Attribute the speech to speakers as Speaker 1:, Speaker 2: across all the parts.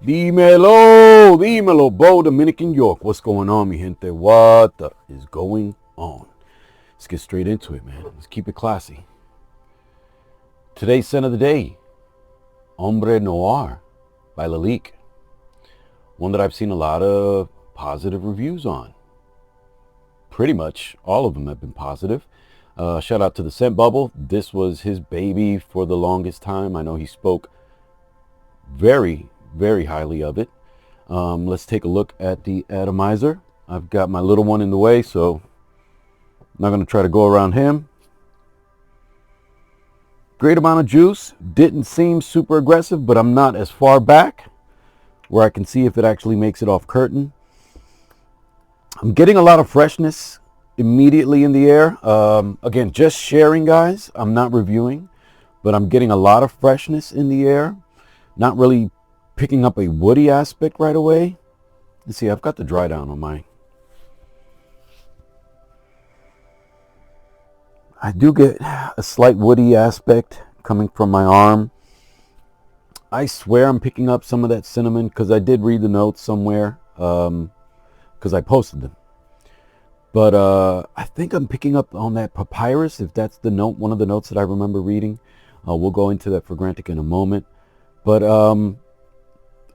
Speaker 1: Dímelo, dímelo, bro. Dominican York. What's going on, mi gente? What is going on? Let's get straight into it, man. Let's keep it classy. Today's scent of the day, Ombre Noir by Lalique. One that I've seen a lot of positive reviews on. Pretty much all of them have been positive. Shout out to the Scent Bubble. This was his baby for the longest time. I know he spoke very highly of it. Let's take a look at the atomizer. I've got my little one in the way, so I'm not going to try to go around him. Great amount of juice. Didn't seem super aggressive, but I'm not as far back where I can see if it actually makes it off curtain. I'm getting a lot of freshness immediately in the air. Again, just sharing, guys. I'm not reviewing, but I'm getting a lot of freshness in the air. Not really picking up a woody aspect right away. Let's see, I've got the dry down on mine. I do get a slight woody aspect coming from my arm. I swear I'm picking up some of that cinnamon because I did read the notes somewhere because I posted them. But I think I'm picking up on that papyrus, if that's the note, one of the notes that I remember reading. We'll go into that for granted in a moment. But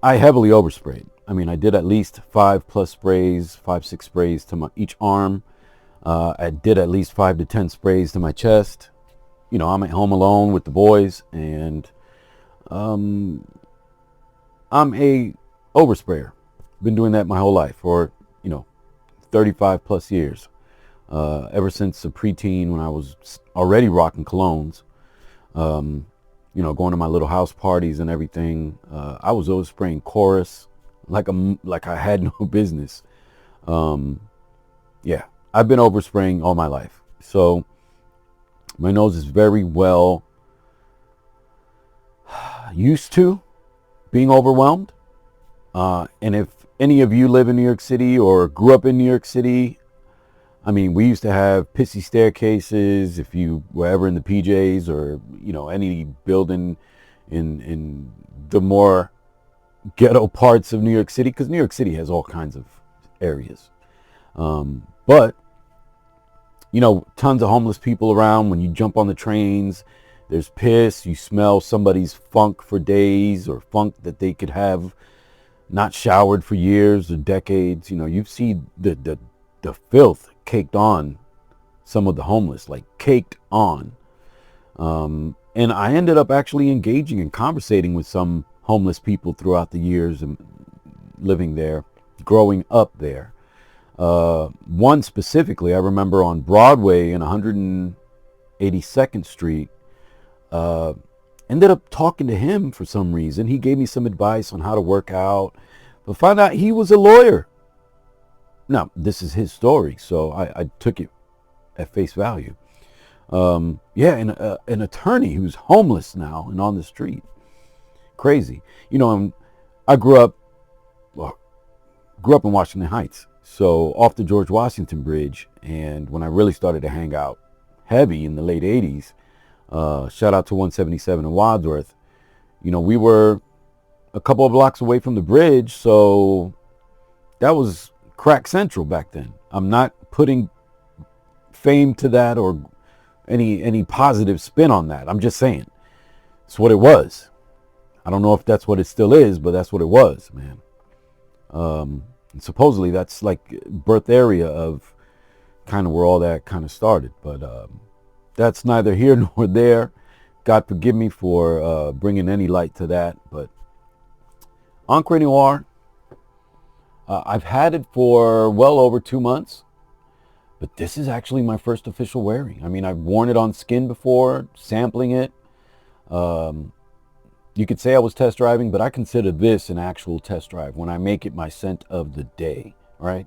Speaker 1: I heavily oversprayed. I mean, I did at least 5+ sprays, 5-6 sprays to each arm. I did at least 5 to 10 sprays to my chest. You know, I'm at home alone with the boys, and I'm a oversprayer. Been doing that my whole life for, 35+ years. Ever since a preteen, when I was already rocking colognes. Going to my little house parties and everything. I was always spraying chorus like I had no business. Yeah, I've been overspraying all my life. So my nose is very well used to being overwhelmed. And if any of you live in New York City or grew up in New York City, I mean, we used to have pissy staircases if you were ever in the PJs or, any building in the more ghetto parts of New York City, because New York City has all kinds of areas. But, tons of homeless people around. When you jump on the trains, there's piss. You smell somebody's funk for days, or funk that they could have not showered for years or decades. You see the filth caked on some of the homeless, like caked on. And I ended up actually engaging and conversating with some homeless people throughout the years and living there, growing up there. One specifically, I remember on Broadway in 182nd Street, ended up talking to him for some reason. He gave me some advice on how to work out, but found out he was a lawyer. Now, this is his story, so I took it at face value. And an attorney who's homeless now and on the street. Crazy. I grew up in Washington Heights, so off the George Washington Bridge. And when I really started to hang out heavy in the late 80s, shout out to 177 in Wadsworth, we were a couple of blocks away from the bridge, so that was crack central back then. I'm not putting fame to that or any positive spin on that. I'm just saying it's what it was. I don't know if that's what it still is, but that's what it was, man. And supposedly that's like birth area of kind of where all that kind of started, but that's neither here nor there. God forgive me for bringing any light to that. But Ombre Noir, I've had it for well over 2 months, but this is actually my first official wearing. I mean, I've worn it on skin before, sampling it. You could say I was test driving, but I consider this an actual test drive when I make it my scent of the day, right?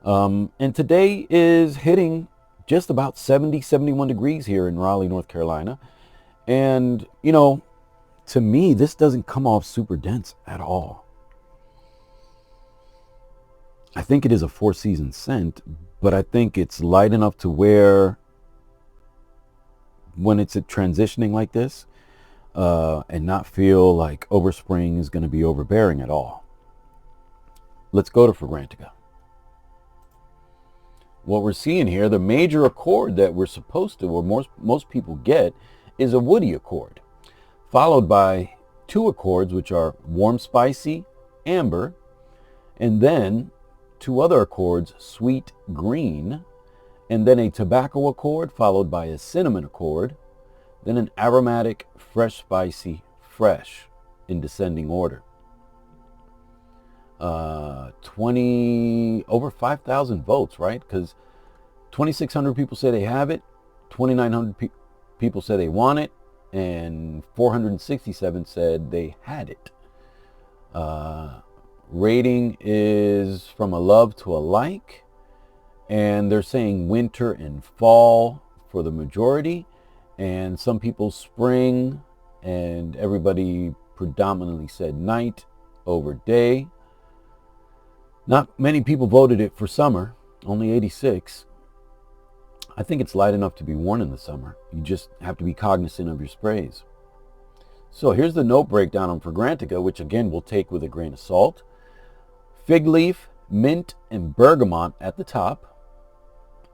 Speaker 1: And today is hitting just about 70, 71 degrees here in Raleigh, North Carolina. And, to me, this doesn't come off super dense at all. I think it is a 4-season scent, but I think it's light enough to where when it's transitioning like this, and not feel like overspring is going to be overbearing at all. Let's go to Fragrantica. What we're seeing here, the major accord that we're supposed to, or most people get, is a woody accord, followed by two accords, which are warm spicy, amber, and then two other accords, sweet green, and then a tobacco accord, followed by a cinnamon accord, then an aromatic, fresh spicy, fresh, in descending order. over 5,000 votes, right? Because 2,600 people say they have it, 2,900 people say they want it, and 467 said they had it. Rating is from a love to a like, and they're saying winter and fall for the majority, and some people spring, and everybody predominantly said night over day. Not many people voted it for summer, only 86. I think it's light enough to be worn in the summer. You just have to be cognizant of your sprays. So here's the note breakdown on Fragrantica, which again we'll take with a grain of salt. Fig leaf, mint, and bergamot at the top.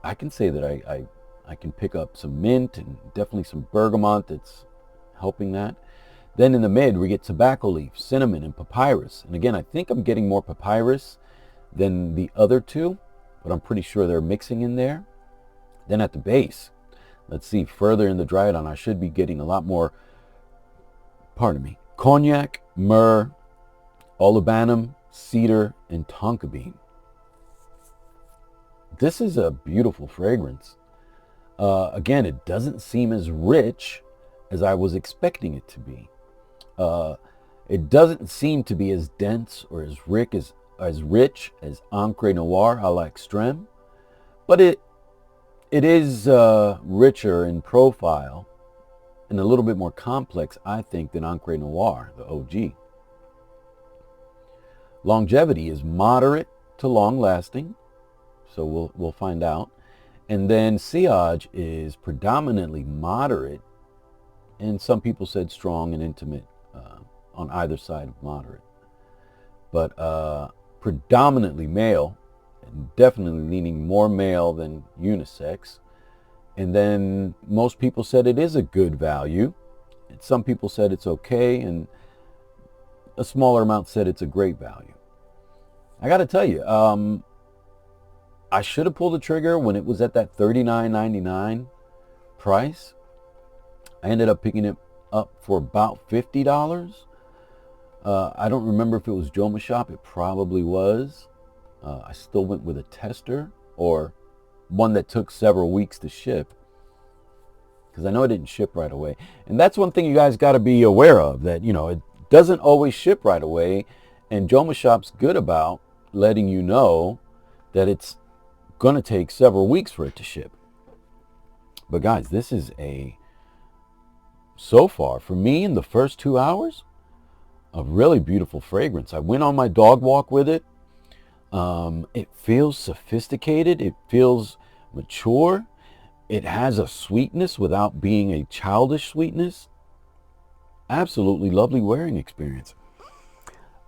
Speaker 1: I can say that I can pick up some mint and definitely some bergamot that's helping that. Then in the mid, we get tobacco leaf, cinnamon, and papyrus. And again, I think I'm getting more papyrus than the other two, but I'm pretty sure they're mixing in there. Then at the base, let's see, further in the dry down, I should be getting a lot more, cognac, myrrh, olibanum, cedar, and tonka bean. This is a beautiful fragrance. Again, it doesn't seem as rich as I was expecting it to be. It doesn't seem to be as dense or as rich as Ombre Noir a la Extreme, but it is richer in profile and a little bit more complex, I think, than Ombre Noir, the OG. Longevity is moderate to long lasting, so we'll find out. And then sillage is predominantly moderate, and some people said strong and intimate on either side of moderate. But predominantly male, and definitely leaning more male than unisex. And then most people said it is a good value. Some people said it's okay, and a smaller amount said it's a great value. I got to tell you, I should have pulled the trigger when it was at that $39.99 price. I ended up picking it up for about $50. I don't remember if it was Joma Shop. It probably was. I still went with a tester or one that took several weeks to ship, because I know it didn't ship right away. And that's one thing you guys got to be aware of, that, you know, it doesn't always ship right away. And Joma Shop's good about letting you know that it's going to take several weeks for it to ship. But guys, this is so far for me in the first 2 hours, a really beautiful fragrance. I went on my dog walk with it. It feels sophisticated. It feels mature. It has a sweetness without being a childish sweetness. Absolutely lovely wearing experience.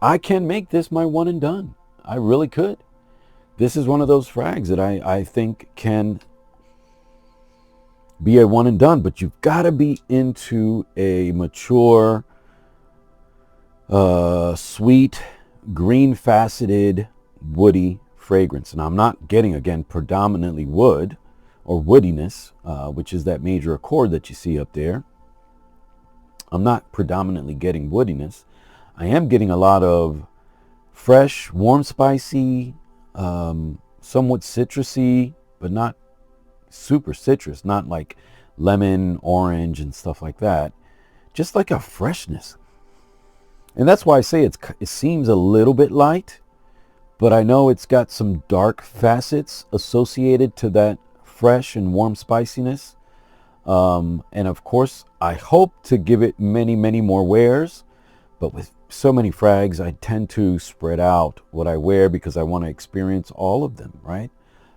Speaker 1: I can make this my one and done. I really could. This is one of those frags that I think can be a one and done, but you've got to be into a mature, sweet, green faceted, woody fragrance. And I'm not getting, again, predominantly wood or woodiness, which is that major accord that you see up there. I'm not predominantly getting woodiness. I am getting a lot of fresh, warm, spicy, somewhat citrusy, but not super citrus, not like lemon, orange, and stuff like that. Just like a freshness. And that's why I say it seems a little bit light, but I know it's got some dark facets associated to that fresh and warm spiciness. And of course, I hope to give it many, many more wears, but with so many frags, I tend to spread out what I wear because I want to experience all of them, right?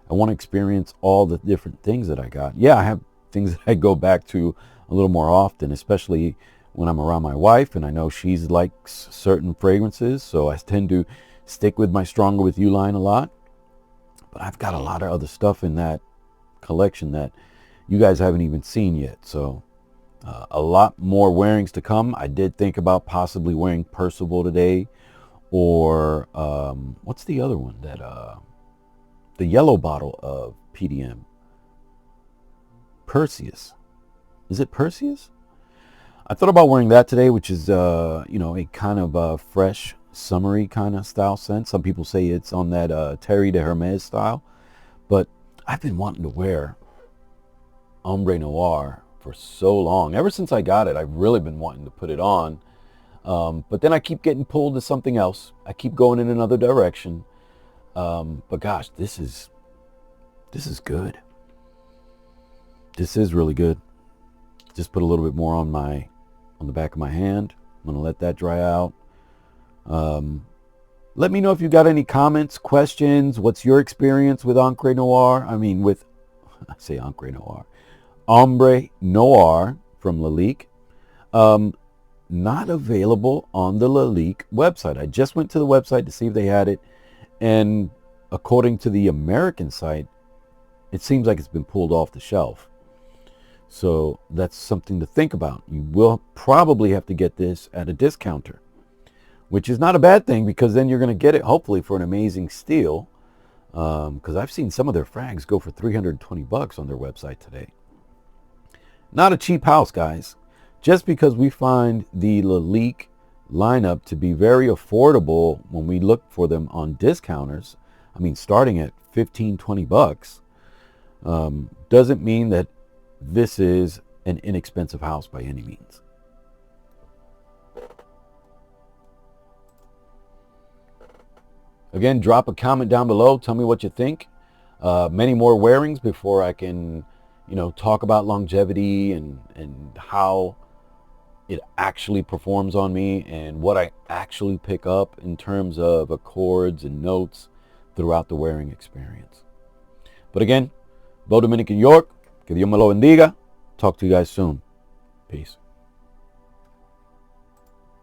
Speaker 1: I want to experience all the different things that I got. Yeah, I have things that I go back to a little more often, especially when I'm around my wife, and I know she likes certain fragrances, so I tend to stick with my Stronger With You line a lot. But I've got a lot of other stuff in that collection that you guys haven't even seen yet. So a lot more wearings to come. I did think about possibly wearing Percival today, or what's the other one that the yellow bottle of PDM, Perseus. Is it Perseus? I thought about wearing that today, which is you know, a kind of fresh, summery kind of style scent. Some people say it's on that Terre de Hermes style, but I've been wanting to wear Ombre Noir for so long. Ever since I got it, I've really been wanting to put it on. But then I keep getting pulled to something else. I keep going in another direction. But gosh, this is good. This is really good. Just put a little bit more on the back of my hand. I'm gonna let that dry out. Let me know if you got any comments, questions. What's your experience with Ombre Noir? I mean, I say Ombre Noir. Ombre Noir from Lalique. Not available on the Lalique website. I just went to the website to see if they had it, and according to the American site, it seems like it's been pulled off the shelf. So that's something to think about. You will probably have to get this at a discounter, which is not a bad thing, because then you're going to get it hopefully for an amazing steal. Because I've seen some of their frags go for $320 on their website today. Not a cheap house, guys. Just because we find the Lalique lineup to be very affordable when we look for them on discounters, I mean, starting at $15-20, doesn't mean that this is an inexpensive house by any means. Again, drop a comment down below. Tell me what you think. Many more wearings before I can, you know, talk about longevity and how it actually performs on me and what I actually pick up in terms of accords and notes throughout the wearing experience. But again, Bo Dominican York, que Dios me lo bendiga. Talk to you guys soon. Peace.